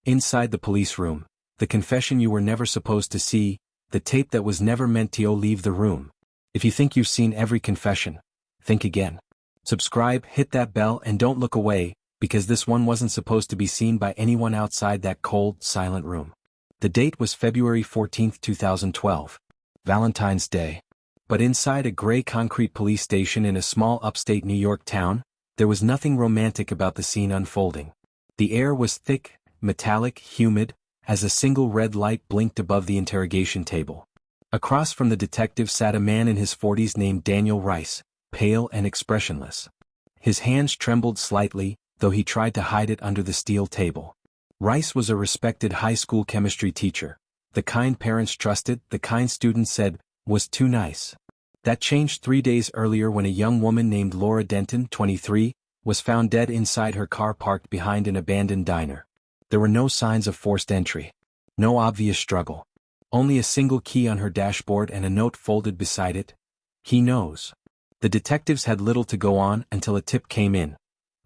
Inside the police room, the confession you were never supposed to see, the tape that was never meant to leave the room. If you think you've seen every confession, think again. Subscribe, hit that bell, and don't look away, because this one wasn't supposed to be seen by anyone outside that cold, silent room. The date was February 14, 2012. Valentine's Day. But inside a gray concrete police station in a small upstate New York town, there was nothing romantic about the scene unfolding. The air was thick, metallic, humid, as a single red light blinked above the interrogation table. Across from the detective sat a man in his 40s named Daniel Rice, pale and expressionless. His hands trembled slightly, though he tried to hide it under the steel table. Rice was a respected high school chemistry teacher, the kind parents trusted, the kind students said, was too nice. That changed 3 days earlier when a young woman named Laura Denton, 23, was found dead inside her car parked behind an abandoned diner. There were no signs of forced entry. No obvious struggle. Only a single key on her dashboard and a note folded beside it. He knows. The detectives had little to go on until a tip came in.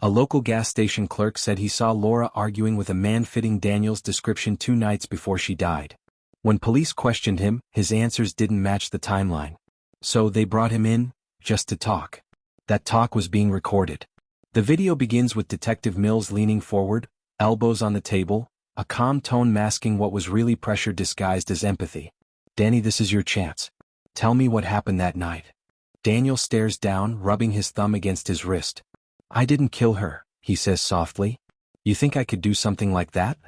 A local gas station clerk said he saw Laura arguing with a man fitting Daniel's description 2 nights before she died. When police questioned him, his answers didn't match the timeline. So they brought him in, just to talk. That talk was being recorded. The video begins with Detective Mills leaning forward, elbows on the table, a calm tone masking what was really pressure disguised as empathy. "Danny, this is your chance. Tell me what happened that night." Daniel stares down, rubbing his thumb against his wrist. "I didn't kill her," he says softly. "You think I could do something like that?"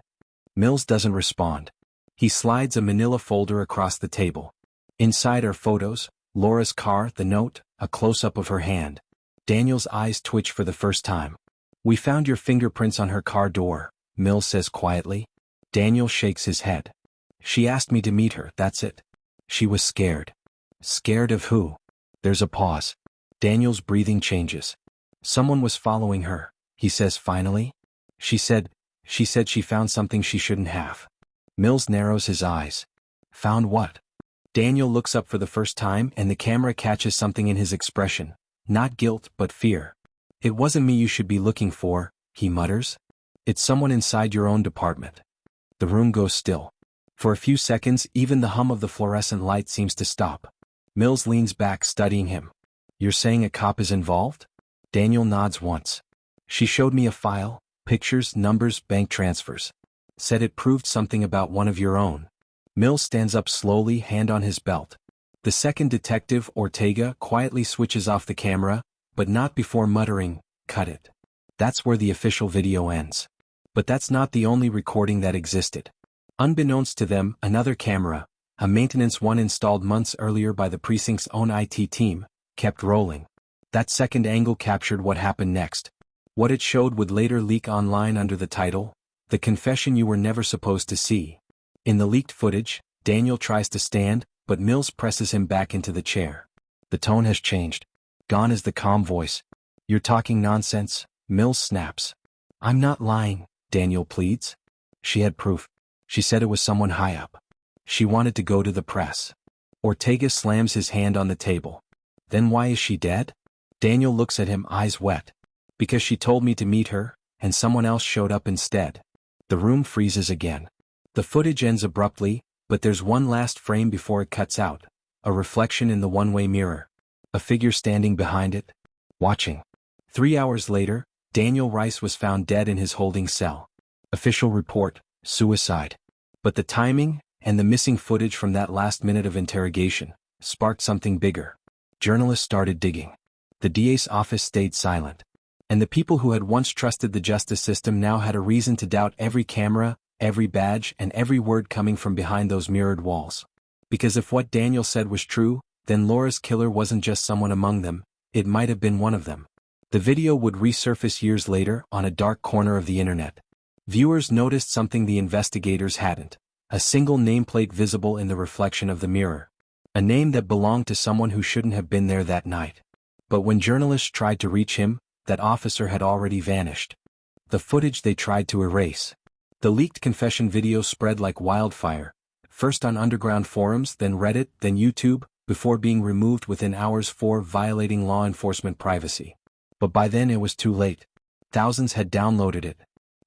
Mills doesn't respond. He slides a manila folder across the table. Inside are photos, Laura's car, the note, a close-up of her hand. Daniel's eyes twitch for the first time. "We found your fingerprints on her car door," Mills says quietly. Daniel shakes his head. "She asked me to meet her, that's it." She was scared. Scared of who? There's a pause. Daniel's breathing changes. "Someone was following her," he says finally. She said she found something she shouldn't have." Mills narrows his eyes. "Found what?" Daniel looks up for the first time and the camera catches something in his expression. Not guilt, but fear. "It wasn't me you should be looking for," he mutters. "It's someone inside your own department." The room goes still. For a few seconds, even the hum of the fluorescent light seems to stop. Mills leans back, studying him. "You're saying a cop is involved?" Daniel nods once. "She showed me a file, pictures, numbers, bank transfers. Said it proved something about one of your own." Mills stands up slowly, hand on his belt. The second detective, Ortega, quietly switches off the camera, but not before muttering, "Cut it." That's where the official video ends. But that's not the only recording that existed. Unbeknownst to them, another camera, a maintenance one installed months earlier by the precinct's own IT team, kept rolling. That second angle captured what happened next. What it showed would later leak online under the title, "The Confession You Were Never Supposed to See." In the leaked footage, Daniel tries to stand, but Mills presses him back into the chair. The tone has changed. Gone is the calm voice. "You're talking nonsense," Mills snaps. "I'm not lying," Daniel pleads. "She had proof. She said it was someone high up. She wanted to go to the press." Ortega slams his hand on the table. "Then why is she dead?" Daniel looks at him, eyes wet. "Because she told me to meet her, and someone else showed up instead." The room freezes again. The footage ends abruptly, but there's one last frame before it cuts out. A reflection in the one-way mirror. A figure standing behind it, watching. 3 hours later, Daniel Rice was found dead in his holding cell. Official report, suicide. But the timing, and the missing footage from that last minute of interrogation, sparked something bigger. Journalists started digging. The DA's office stayed silent. And the people who had once trusted the justice system now had a reason to doubt every camera, every badge, and every word coming from behind those mirrored walls. Because if what Daniel said was true, then Laura's killer wasn't just someone among them, it might have been one of them. The video would resurface years later on a dark corner of the internet. Viewers noticed something the investigators hadn't. A single nameplate visible in the reflection of the mirror. A name that belonged to someone who shouldn't have been there that night. But when journalists tried to reach him, that officer had already vanished. The footage they tried to erase. The leaked confession video spread like wildfire, first on underground forums, then Reddit, then YouTube, before being removed within hours for violating law enforcement privacy. But by then it was too late. Thousands had downloaded it.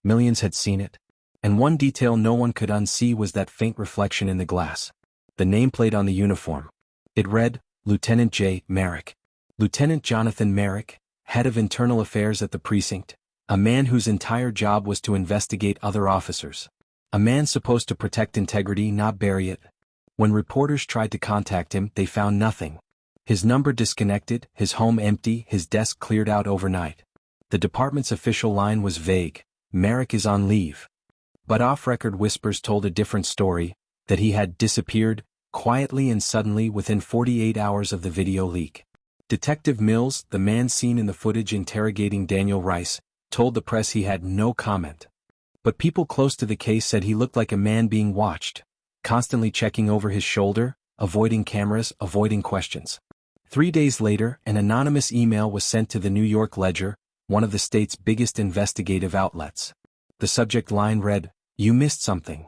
Millions had seen it. And one detail no one could unsee was that faint reflection in the glass. The nameplate on the uniform. It read, Lieutenant J. Merrick. Lieutenant Jonathan Merrick, head of internal affairs at the precinct. A man whose entire job was to investigate other officers. A man supposed to protect integrity, not bury it. When reporters tried to contact him, they found nothing. His number disconnected, his home empty, his desk cleared out overnight. The department's official line was vague. Merrick is on leave. But off-record whispers told a different story, that he had disappeared, quietly and suddenly within 48 hours of the video leak. Detective Mills, the man seen in the footage interrogating Daniel Rice, told the press he had no comment. But people close to the case said he looked like a man being watched, constantly checking over his shoulder, avoiding cameras, avoiding questions. 3 days later, an anonymous email was sent to the New York Ledger, one of the state's biggest investigative outlets. The subject line read, "You missed something."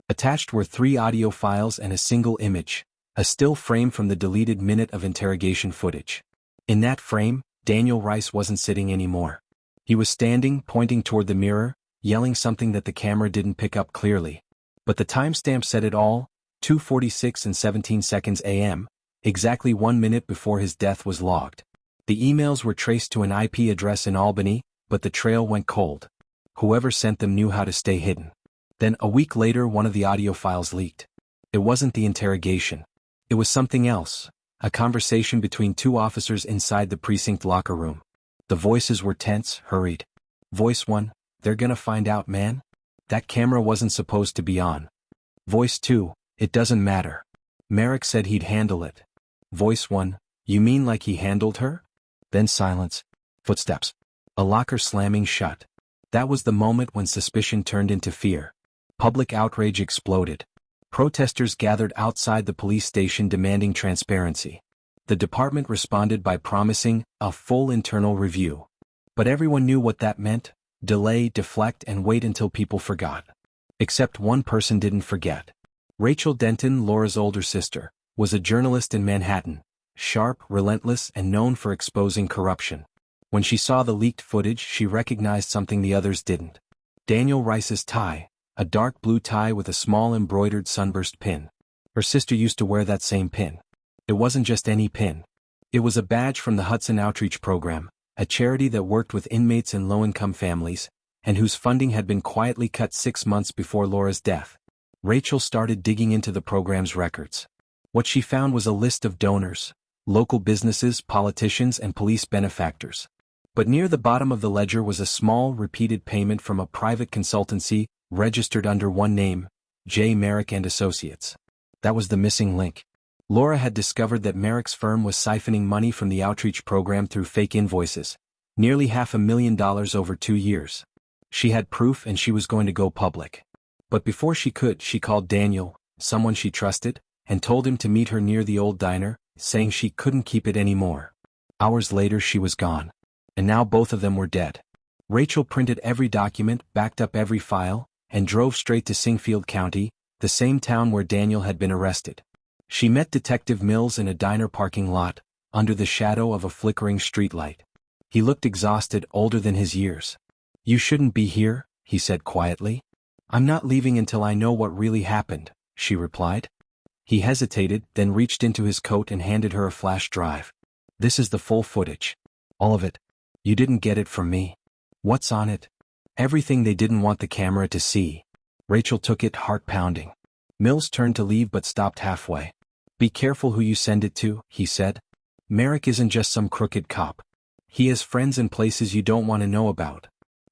Attached were 3 audio files and a single image, a still frame from the deleted minute of interrogation footage. In that frame, Daniel Rice wasn't sitting anymore. He was standing, pointing toward the mirror, yelling something that the camera didn't pick up clearly. But the timestamp said it all, 2:46 and 17 seconds a.m., exactly 1 minute before his death was logged. The emails were traced to an IP address in Albany, but the trail went cold. Whoever sent them knew how to stay hidden. Then, a week later, one of the audio files leaked. It wasn't the interrogation. It was something else, a conversation between 2 officers inside the precinct locker room. The voices were tense, hurried. Voice 1, "They're gonna find out, man. That camera wasn't supposed to be on." Voice 2, "It doesn't matter. Merrick said he'd handle it." Voice 1, "You mean like he handled her?" Then silence. Footsteps. A locker slamming shut. That was the moment when suspicion turned into fear. Public outrage exploded. Protesters gathered outside the police station demanding transparency. The department responded by promising a full internal review. But everyone knew what that meant: delay, deflect, and wait until people forgot. Except one person didn't forget. Rachel Denton, Laura's older sister, was a journalist in Manhattan, sharp, relentless, and known for exposing corruption. When she saw the leaked footage, she recognized something the others didn't. Daniel Rice's tie, a dark blue tie with a small embroidered sunburst pin. Her sister used to wear that same pin. It wasn't just any pin. It was a badge from the Hudson Outreach Program, a charity that worked with inmates in low-income families, and whose funding had been quietly cut 6 months before Laura's death. Rachel started digging into the program's records. What she found was a list of donors, local businesses, politicians, and police benefactors. But near the bottom of the ledger was a small, repeated payment from a private consultancy, registered under one name, J. Merrick and Associates. That was the missing link. Laura had discovered that Merrick's firm was siphoning money from the outreach program through fake invoices, nearly $500,000 over 2 years. She had proof and she was going to go public. But before she could, she called Daniel, someone she trusted, and told him to meet her near the old diner, saying she couldn't keep it anymore. Hours later she was gone. And now both of them were dead. Rachel printed every document, backed up every file, and drove straight to Singfield County, the same town where Daniel had been arrested. She met Detective Mills in a diner parking lot, under the shadow of a flickering streetlight. He looked exhausted, older than his years. "You shouldn't be here," he said quietly. "I'm not leaving until I know what really happened," she replied. He hesitated, then reached into his coat and handed her a flash drive. "This is the full footage. All of it. You didn't get it from me." "What's on it?" "Everything they didn't want the camera to see." Rachel took it, heart pounding. Mills turned to leave but stopped halfway. "Be careful who you send it to," he said. "Merrick isn't just some crooked cop. He has friends in places you don't want to know about."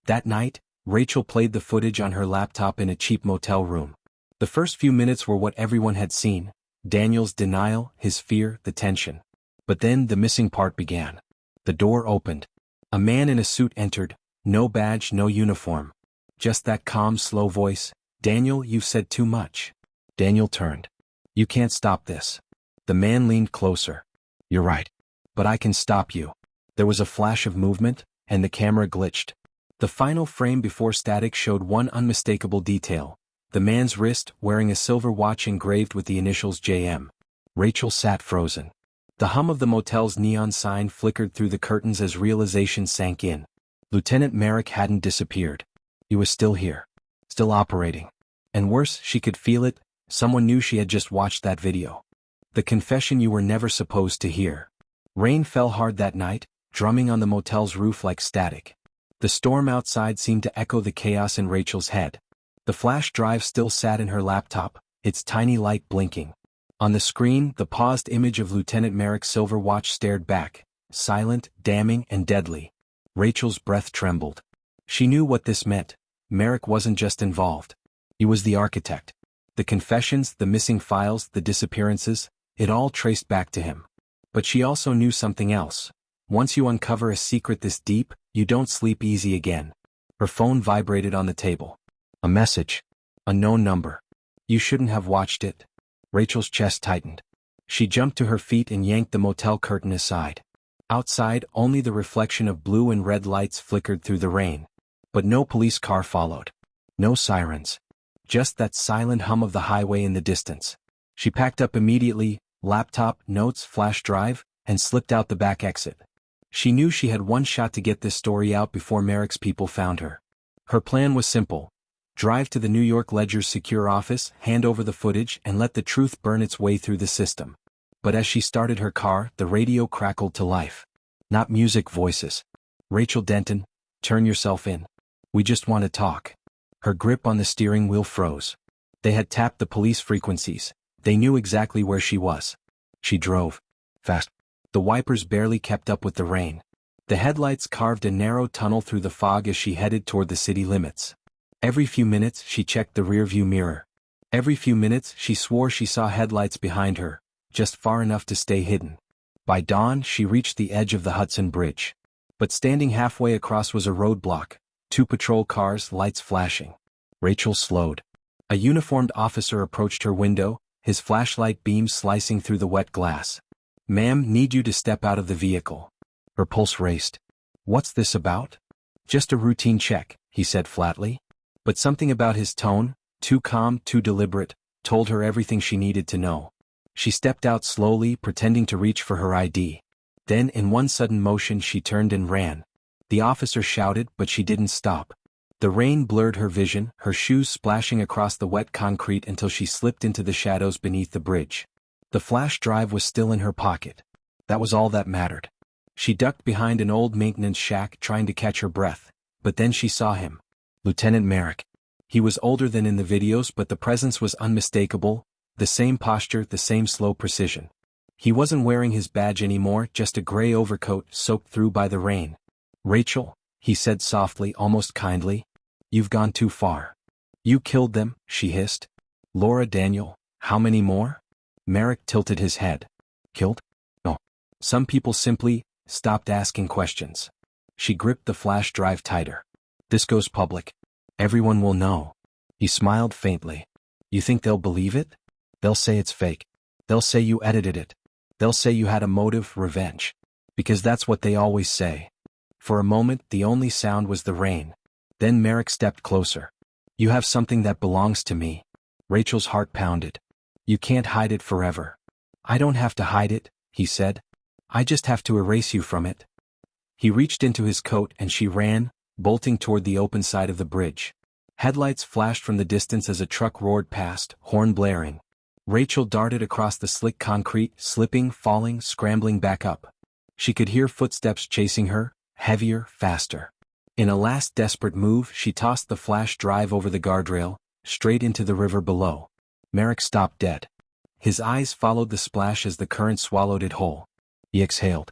That night, Rachel played the footage on her laptop in a cheap motel room. The first few minutes were what everyone had seen: Daniel's denial, his fear, the tension. But then the missing part began. The door opened. A man in a suit entered, no badge, no uniform. Just that calm, slow voice: "Daniel, you've said too much." Daniel turned. "You can't stop this." The man leaned closer. "You're right. But I can stop you." There was a flash of movement, and the camera glitched. The final frame before static showed one unmistakable detail: the man's wrist, wearing a silver watch engraved with the initials JM. Rachel sat frozen. The hum of the motel's neon sign flickered through the curtains as realization sank in. Lieutenant Merrick hadn't disappeared. He was still here. Still operating. And worse, she could feel it, someone knew she had just watched that video. The confession you were never supposed to hear. Rain fell hard that night, drumming on the motel's roof like static. The storm outside seemed to echo the chaos in Rachel's head. The flash drive still sat in her laptop, its tiny light blinking. On the screen, the paused image of Lieutenant Merrick's silver watch stared back, silent, damning, and deadly. Rachel's breath trembled. She knew what this meant. Merrick wasn't just involved. He was the architect. The confessions, the missing files, the disappearances, it all traced back to him. But she also knew something else. Once you uncover a secret this deep, you don't sleep easy again. Her phone vibrated on the table. A message. Unknown number. You shouldn't have watched it. Rachel's chest tightened. She jumped to her feet and yanked the motel curtain aside. Outside, only the reflection of blue and red lights flickered through the rain. But no police car followed. No sirens. Just that silent hum of the highway in the distance. She packed up immediately, laptop, notes, flash drive, and slipped out the back exit. She knew she had one shot to get this story out before Merrick's people found her. Her plan was simple. Drive to the New York Ledger's secure office, hand over the footage, and let the truth burn its way through the system. But as she started her car, the radio crackled to life. Not music, voices. Rachel Denton, turn yourself in. We just want to talk. Her grip on the steering wheel froze. They had tapped the police frequencies. They knew exactly where she was. She drove. Fast. The wipers barely kept up with the rain. The headlights carved a narrow tunnel through the fog as she headed toward the city limits. Every few minutes she checked the rearview mirror. Every few minutes she swore she saw headlights behind her, just far enough to stay hidden. By dawn she reached the edge of the Hudson Bridge. But standing halfway across was a roadblock, 2 patrol cars, lights flashing. Rachel slowed. A uniformed officer approached her window, his flashlight beam slicing through the wet glass. Ma'am, need you to step out of the vehicle. Her pulse raced. What's this about? Just a routine check, he said flatly. But something about his tone, too calm, too deliberate, told her everything she needed to know. She stepped out slowly, pretending to reach for her ID. Then, in one sudden motion, she turned and ran. The officer shouted, but she didn't stop. The rain blurred her vision, her shoes splashing across the wet concrete until she slipped into the shadows beneath the bridge. The flash drive was still in her pocket. That was all that mattered. She ducked behind an old maintenance shack, trying to catch her breath. But then she saw him. Lieutenant Merrick. He was older than in the videos, but the presence was unmistakable, the same posture, the same slow precision. He wasn't wearing his badge anymore, just a gray overcoat soaked through by the rain. Rachel, he said softly, almost kindly. You've gone too far. You killed them, she hissed. Laura, Daniel, how many more? Merrick tilted his head. Killed? No. Some people simply stopped asking questions. She gripped the flash drive tighter. This goes public. Everyone will know. He smiled faintly. You think they'll believe it? They'll say it's fake. They'll say you edited it. They'll say you had a motive, revenge. Because that's what they always say. For a moment, the only sound was the rain. Then Merrick stepped closer. You have something that belongs to me. Rachel's heart pounded. You can't hide it forever. I don't have to hide it, he said. I just have to erase you from it. He reached into his coat and she ran, bolting toward the open side of the bridge. Headlights flashed from the distance as a truck roared past, horn blaring. Rachel darted across the slick concrete, slipping, falling, scrambling back up. She could hear footsteps chasing her, heavier, faster. In a last desperate move, she tossed the flash drive over the guardrail, straight into the river below. Merrick stopped dead. His eyes followed the splash as the current swallowed it whole. He exhaled.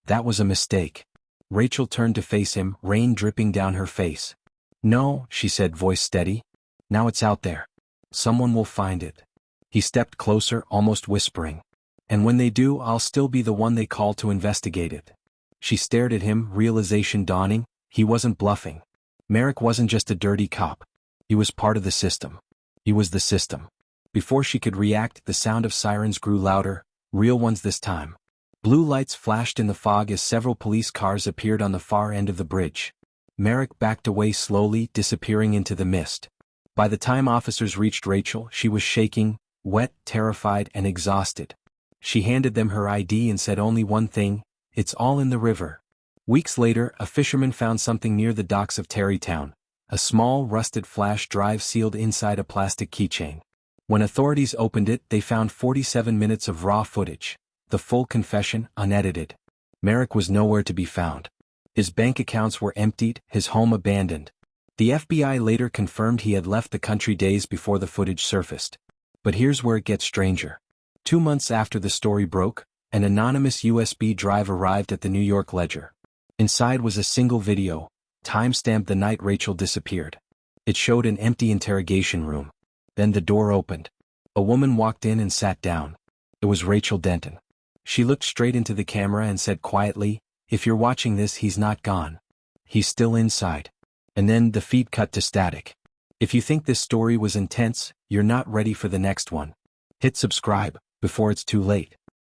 That was a mistake. Rachel turned to face him, rain dripping down her face. No, she said, voice steady. Now it's out there. Someone will find it. He stepped closer, almost whispering. And when they do, I'll still be the one they call to investigate it. She stared at him, realization dawning. He wasn't bluffing. Merrick wasn't just a dirty cop. He was part of the system. He was the system. Before she could react, the sound of sirens grew louder, real ones this time. Blue lights flashed in the fog as several police cars appeared on the far end of the bridge. Merrick backed away slowly, disappearing into the mist. By the time officers reached Rachel, she was shaking, wet, terrified, and exhausted. She handed them her ID and said only one thing, it's all in the river. Weeks later, a fisherman found something near the docks of Tarrytown, A small, rusted flash drive sealed inside a plastic keychain. When authorities opened it, they found 47 minutes of raw footage, the full confession, unedited. Merrick was nowhere to be found. His bank accounts were emptied, his home abandoned. The FBI later confirmed he had left the country days before the footage surfaced. But here's where it gets stranger. 2 months after the story broke, an anonymous USB drive arrived at the New York Ledger. Inside was a single video, time-stamped the night Rachel disappeared. It showed an empty interrogation room. Then the door opened. A woman walked in and sat down. It was Rachel Denton. She looked straight into the camera and said quietly, "If you're watching this, he's not gone. He's still inside." And then the feed cut to static. If you think this story was intense, you're not ready for the next one. Hit subscribe before it's too late.